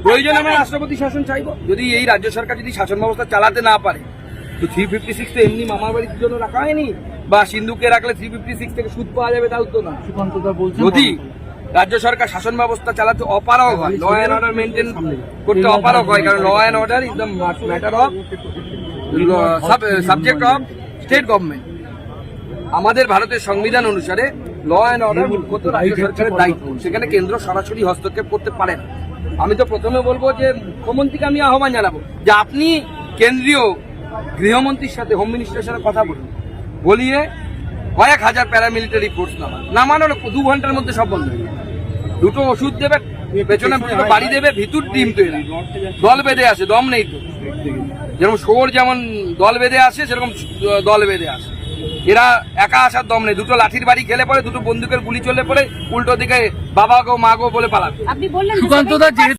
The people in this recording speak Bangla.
প্রয়োজন আমরা রাষ্ট্রপতি শাসন চাইবো। যদি এই রাজ্য সরকার যদি শাসন ব্যবস্থা চালাতে না পারে তো 356 তো এমনি মামার বাড়ির জন্য রাখা হয়নি, বা সিন্ধুকে রাখলে 356 থেকে সুদ পাওয়া যাবে তাও তো না। যদি রাজ্য সরকার শাসন ব্যবস্থা চালাতে অপারগ হয়, ল অ্যান্ড অর্ডার মেনটেন করতে অপারগ হয়, কারণ law and order is the matter of subject of state government. আমাদের ভারতের সংবিধান অনুসারে ল অ্যান্ড অর্ডার মুখ্যত রাজ্য সরকারের দায়িত্ব, সেখানে কেন্দ্র সরাসরি হস্তক্ষেপ করতে পারে না। আমি তো প্রথমে বলবো যে মুখ্যমন্ত্রীকে আমি আহ্বান জানাবো যে আপনি কেন্দ্রীয় গৃহমন্ত্রীর সাথে, হোম মিনিস্টারের সাথে কথা বলুন, বলিয়ে কয়েক হাজার প্যারামিলিটারি ফোর্স নামানো 2 ঘন্টার মধ্যে সব বন্ধ হয়ে যাবে। দুটো ওষুধ দেবে, পেছনে বাড়ি দেবে, ভিতর টিম তৈরি, দল বেঁধে আসে, দম নেই তো। যেরকম শোর যেমন দল বেঁধে আসে, সেরকম দল বেঁধে আসে। এরা একা আসার দম নেই, দুটো লাঠির বাড়ি খেলে পরে, দুটো বন্দুকের গুলি চলে পড়ে, উল্টো দিকে বাবা গো মা গো বলে পালাবে। আপনি বললেন